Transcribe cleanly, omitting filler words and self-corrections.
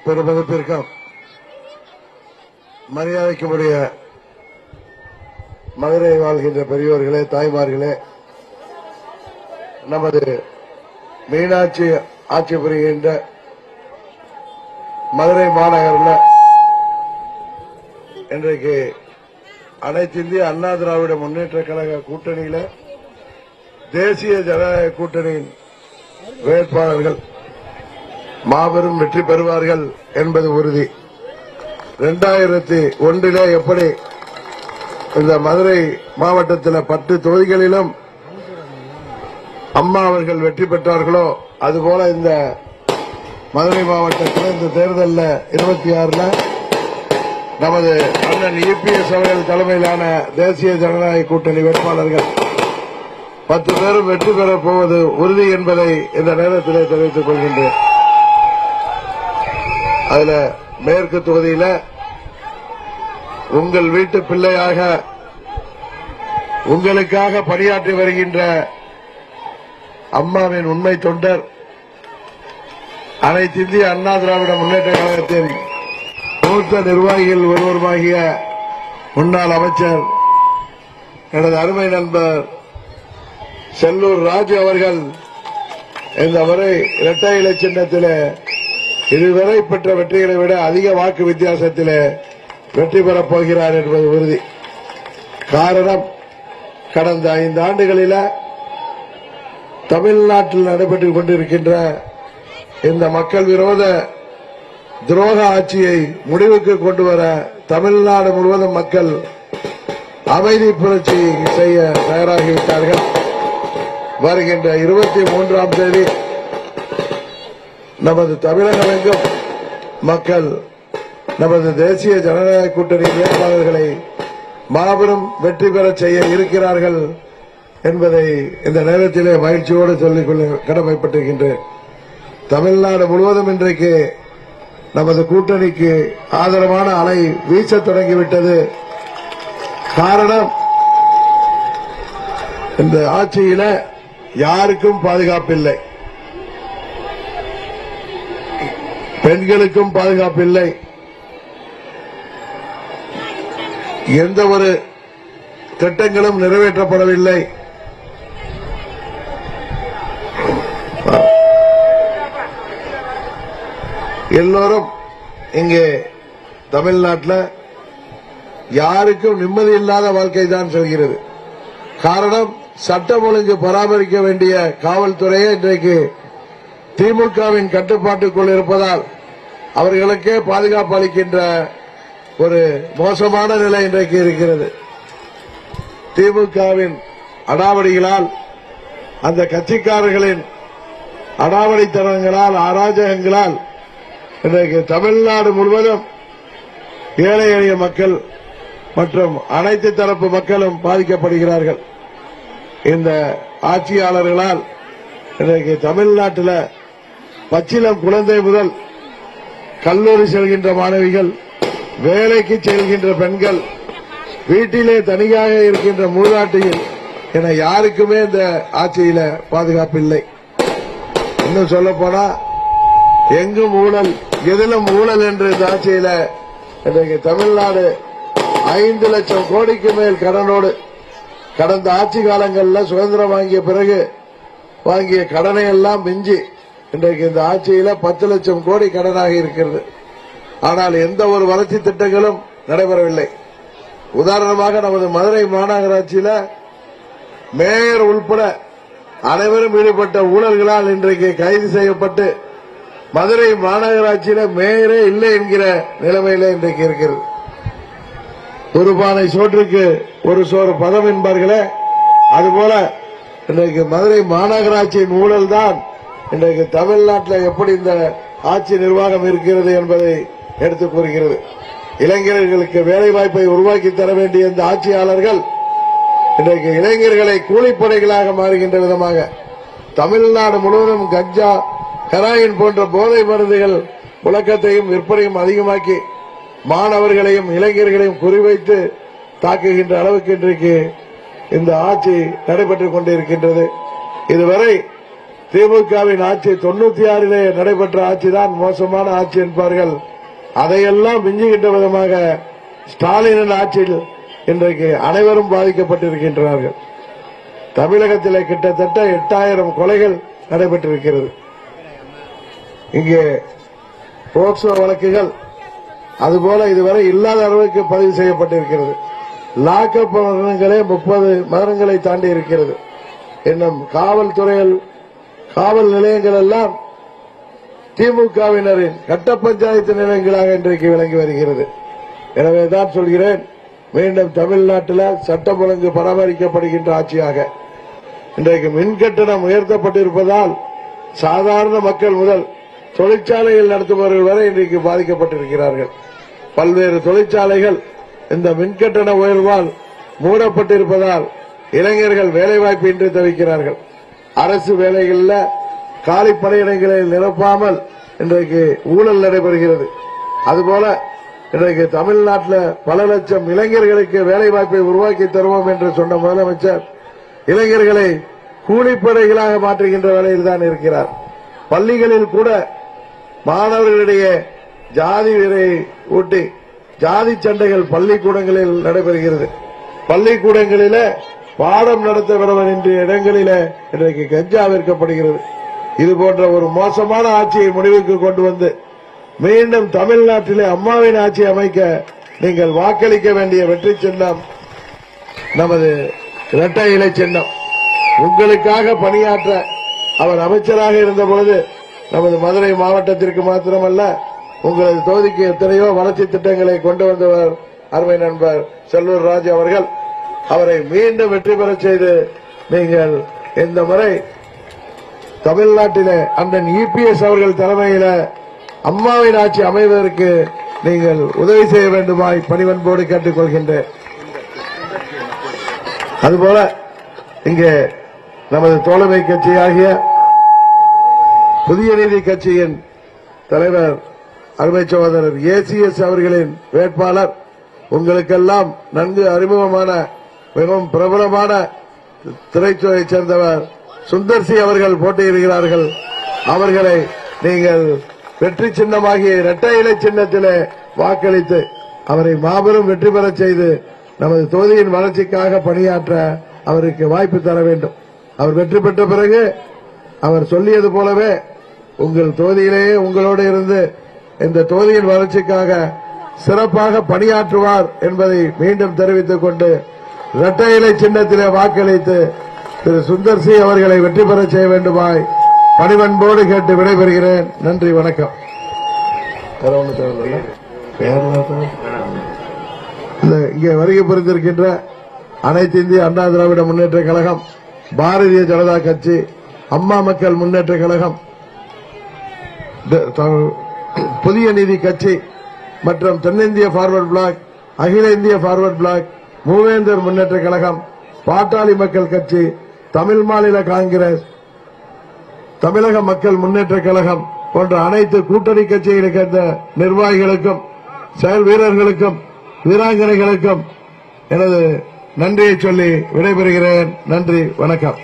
பெருமதிப்பிற்கும் மரியாதைக்குரிய மதுரை வாழ்கின்ற பெரியோர்களே, தாய்மார்களே, நமது மீனாட்சி ஆட்சி புரிகின்ற மதுரை மாநகரில் இன்றைக்கு அனைத்து இந்திய அண்ணா திராவிட முன்னேற்ற கழக கூட்டணியில தேசிய ஜனநாயக கூட்டணியின் வேட்பாளர்கள் மாபெரும் வெற்றி பெறுவார்கள் என்பது உறுதி. 2001 எப்படி இந்த மதுரை மாவட்டத்தில் 10 தொகுதிகளிலும் அம்மா அவர்கள் வெற்றி பெற்றார்களோ அதுபோல இந்த மதுரை மாவட்டத்தில் இந்த தேர்தலில் 26 நமது அண்ணன் EPS அவர்கள் தலைமையிலான தேசிய ஜனநாயக கூட்டணி வேட்பாளர்கள் 10 பேரும் வெற்றி பெறப் போவது உறுதி என்பதை இந்த நேரத்தில் தெரிவித்துக் கொள்கின்றேன். அதுல மேற்கு தொகுதியில உங்கள் வீட்டு பிள்ளையாக உங்களுக்காக பணியாற்றி வருகின்ற அம்மாவின் உண்மை தொண்டர், அனைத்து இந்திய அண்ணா திராவிட முன்னேற்ற கழகத்தின் மூத்த நிர்வாகிகள் ஒருவருமாகிய முன்னாள் அமைச்சர் எனது அருமை நண்பர் செல்லூர் ராஜு அவர்கள் இந்த முறை இரட்டை இலை சின்னத்தில் இதுவரை பெற்ற வெற்றிகளை விட அதிக வாக்கு வித்தியாசத்தில் வெற்றி பெறப் போகிறார் என்பது உறுதி. காரணம், கடந்த 5 ஆண்டுகளில் தமிழ்நாட்டில் நடைபெற்றுக் கொண்டிருக்கின்ற இந்த மக்கள் விரோத துரோக ஆட்சியை முடிவுக்கு கொண்டு வர தமிழ்நாடு முழுவதும் மக்கள் அமைதி புரட்சி செய்ய தயாராகிவிட்டார்கள். வருகின்ற 23ஆம் தேதி நமது தமிழகம் எங்கும் மக்கள் நமது தேசிய ஜனநாயக கூட்டணி வேட்பாளர்களை மாபெரும் வெற்றி பெற செய்ய இருக்கிறார்கள் என்பதை இந்த நேரத்திலே மகிழ்ச்சியோடு சொல்லிக்கொள்ள கடமைப்பட்டிருக்கின்றேன். தமிழ்நாடு முழுவதும் இன்றைக்கு நமது கூட்டணிக்கு ஆதரவான அலை வீசத் தொடங்கிவிட்டது. காரணம், இந்த ஆட்சியில யாருக்கும் பாதுகாப்பில்லை, பெண்களுக்கும் பாதுகாப்பில்லை, எந்த ஒரு திட்டங்களும் நிறைவேற்றப்படவில்லை. எல்லோரும் இங்கே தமிழ்நாட்டில் யாருக்கும் நிம்மதி இல்லாத வாழ்க்கை தான் செல்கிறது. காரணம், சட்டம் ஒழுங்கு பராமரிக்க வேண்டிய காவல்துறையே இன்றைக்கு திமுகவின் கட்டுப்பாட்டுக்குள் இருப்பதால் அவர்களுக்கே பாதுகாப்பு அளிக்கின்ற ஒரு மோசமான நிலை இன்றைக்கு இருக்கிறது. திமுகவின் அடாவடிகளால், அந்த கட்சிக்காரர்களின் அடாவடித்தனங்களால், அராஜகங்களால் இன்றைக்கு தமிழ்நாடு முழுவதும் ஏழை எளிய மக்கள் மற்றும் அனைத்து தரப்பு மக்களும் பாதிக்கப்படுகிறார்கள். இந்த ஆட்சியாளர்களால் இன்றைக்கு தமிழ்நாட்டில் பச்சிளம் குழந்தை முதல் கல்லூரி செல்கின்ற மாணவிகள், வேலைக்கு செல்கின்ற பெண்கள், வீட்டிலே தனியாக இருக்கின்ற மூதாட்டியில் என யாருக்குமே இந்த ஆட்சியில பாதுகாப்பு இல்லை. இன்னும் சொல்ல போனா எங்கும் ஊழல், எதிலும் ஊழல் என்று இந்த ஆட்சியில இன்றைக்கு தமிழ்நாடு 5 லட்சம் கோடிக்கு மேல் கடனோடு, கடந்த ஆட்சி காலங்களில் சுதந்திரம் வாங்கிய பிறகு வாங்கிய கடனை எல்லாம் மிஞ்சி இன்றைக்கு இந்த ஆட்சியில 10 லட்சம் கோடி கடனாக இருக்கிறது. ஆனால் எந்த ஒரு வளர்ச்சி திட்டங்களும் நடைபெறவில்லை. உதாரணமாக நமது மதுரை மாநகராட்சியில மேயர் உள்பட அனைவரும் ஈடுபட்ட ஊழல்களால் இன்றைக்கு கைது செய்யப்பட்டு மதுரை மாநகராட்சியில மேயரே இல்லை என்கிற நிலைமையில இன்றைக்கு இருக்கிறது. ஒரு பானை சோற்றுக்கு ஒரு சோறு பதம் என்பார்களே, அதுபோல இன்றைக்கு மதுரை மாநகராட்சியின் ஊழல் தான் இன்றைக்கு தமிழ்நாட்டில் எப்படி இந்த ஆட்சி நிர்வாகம் இருக்கிறது என்பதை எடுத்துக் கூறுகிறது. இளைஞர்களுக்கு வேலைவாய்ப்பை உருவாக்கி தர வேண்டிய இந்த ஆட்சியாளர்கள் இன்றைக்கு இளைஞர்களை கூலிப்படைகளாக மாறுகின்ற விதமாக தமிழ்நாடு முழுவதும் கஞ்சா, ஹெராயின் போன்ற போதை மருந்துகள் புழக்கத்தையும் விற்பனையும் அதிகமாக்கி மாணவர்களையும் இளைஞர்களையும் குறிவைத்து தாக்குகின்ற அளவுக்கு இன்றைக்கு இந்த ஆட்சி நடைபெற்றுக் கொண்டிருக்கின்றது. இதுவரை திமுகவின் ஆட்சி 96 நடைபெற்ற ஆட்சிதான் மோசமான ஆட்சி என்பார்கள். அதையெல்லாம் மிஞ்சுகின்ற விதமாக ஸ்டாலினின் ஆட்சியில் இன்றைக்கு அனைவரும் பாதிக்கப்பட்டிருக்கின்றார்கள். தமிழகத்தில் கிட்டத்தட்ட 8000 கொலைகள் நடைபெற்றிருக்கிறது. இங்கே போக்சோ வழக்குகள் அதுபோல இதுவரை இல்லாத அளவுக்கு பதிவு செய்யப்பட்டிருக்கிறது. லாக்அப் மரணங்களே 30 மரணங்களை தாண்டி இருக்கிறது. இன்னும் காவல்துறையில் காவல் நிலையங்கள் எல்லாம் திமுகவினரின் கட்ட பஞ்சாயத்து நிலையங்களாக இன்றைக்கு விளங்கி வருகிறது. எனவேதான் சொல்கிறேன், மீண்டும் தமிழ்நாட்டில் சட்டம் ஒழுங்கு பராமரிக்கப்படுகின்ற ஆட்சியாக இன்றைக்கு மின் கட்டணம் உயர்த்தப்பட்டிருப்பதால் சாதாரண மக்கள் முதல் தொழிற்சாலைகள் நடத்துபவர்கள் வரை இன்றைக்கு பாதிக்கப்பட்டிருக்கிறார்கள். பல்வேறு தொழிற்சாலைகள் இந்த மின்கட்டண உயர்வால் மூடப்பட்டிருப்பதால் இளைஞர்கள் வேலைவாய்ப்பு இன்றி தவிக்கிறார்கள். அரசு வேலைகளில் காலி பணியிடங்களை நிரப்பாமல் இன்றைக்கு ஊழல் நடைபெறுகிறது. அதுபோல இன்றைக்கு தமிழ்நாட்டில் பல லட்சம் இளைஞர்களுக்கு வேலைவாய்ப்பை உருவாக்கி தருவோம் என்று சொன்ன முதலமைச்சர் இளைஞர்களை கூலிப்படைகளாக மாற்றுகின்ற வேலையில் தான் இருக்கிறார். பள்ளிகளில் கூட மாணவர்களிடையே ஜாதி வெறியை ஊட்டி ஜாதி சண்டைகள் பள்ளிக்கூடங்களில் நடைபெறுகிறது. பள்ளிக்கூடங்களில் பாடம் நடத்த விடவேண்டிய இடங்களில் இன்றைக்கு கஞ்சா விற்கப்படுகிறது. இதுபோன்ற ஒரு மோசமான ஆட்சியை முடிவுக்கு கொண்டு வந்து மீண்டும் தமிழ்நாட்டிலே அம்மாவின் ஆட்சி அமைக்க நீங்கள் வாக்களிக்க வேண்டிய வெற்றி சின்னம் நமது இரட்டை இலை சின்னம். உங்களுக்காக பணியாற்ற அவர் அமைச்சராக இருந்தபொழுது நமது மதுரை மாவட்டத்திற்கு மாத்திரமல்ல உங்களது தொகுதிக்கு எத்தனையோ வளர்ச்சி திட்டங்களை கொண்டு வந்தவர் அருமை நண்பர் செல்லூர் ராஜு அவர்கள். அவரை மீண்டும் வெற்றி பெற செய்து நீங்கள் இந்த முறை தமிழ்நாட்டிலே அண்ணன் இபிஎஸ் அவர்கள் தலைமையில் அம்மாவின் ஆட்சி அமைவதற்கு நீங்கள் உதவி செய்ய வேண்டுமாய் பணிவன்போடு கேட்டுக் கொள்கின்றேன். அதுபோல இங்கே நமது தோழமை கட்சியாகிய புதிய நீதி கட்சியின் தலைவர் அருமை சகோதரர் ஏசிஎஸ் அவர்களின் வேட்பாளர் உங்களுக்கெல்லாம் நன்கு அறிமுகமான மிகவும் பிரபலமான திரைத்துறையைச் சேர்ந்தவர் சுந்தர்சி அவர்கள் போட்டியிடுகிறார்கள். அவர்களை நீங்கள் வெற்றி சின்னமாகிய இரட்டை இலை சின்னத்திலே வாக்களித்து அவரை மாபெரும் வெற்றி பெற செய்து நமது தொகுதியின் வளர்ச்சிக்காக பணியாற்ற அவருக்கு வாய்ப்பு தர வேண்டும். அவர் வெற்றி பெற்ற பிறகு அவர் சொல்லியது போலவே உங்கள் தொகுதியிலேயே உங்களோடு இருந்து இந்த தொகுதியின் வளர்ச்சிக்காக சிறப்பாக பணியாற்றுவார் என்பதை மீண்டும் தெரிவித்துக் கொண்டு இரட்டை இலை சின்னத்திலே வாக்களித்து திரு சுந்தர் சி அவர்களை வெற்றி பெற செய்ய வேண்டுமாய் பணிவன்போடு கேட்டு விடைபெறுகிறேன். நன்றி, வணக்கம். இங்கே வருகை புரிந்திருக்கின்ற அனைத்து இந்திய அண்ணா திராவிட முன்னேற்ற கழகம், பாரதிய ஜனதா கட்சி, அம்மா மக்கள் முன்னேற்ற கழகம், புதிய நீதி கட்சி மற்றும் தென்னிந்திய பார்வர்ட் பிளாக், அகில இந்திய பார்வர்ட் பிளாக், மூவேந்தர் முன்னேற்ற கழகம், பாட்டாளி மக்கள் கட்சி, தமிழ் மாநில காங்கிரஸ், தமிழக மக்கள் முன்னேற்ற கழகம் போன்ற அனைத்து கூட்டணி கட்சிகளை சேர்ந்த நிர்வாகிகளுக்கும் செயல் வீரர்களுக்கும் வீராங்கனைகளுக்கும் எனது நன்றியை சொல்லி விடைபெறுகிறேன். நன்றி, வணக்கம்.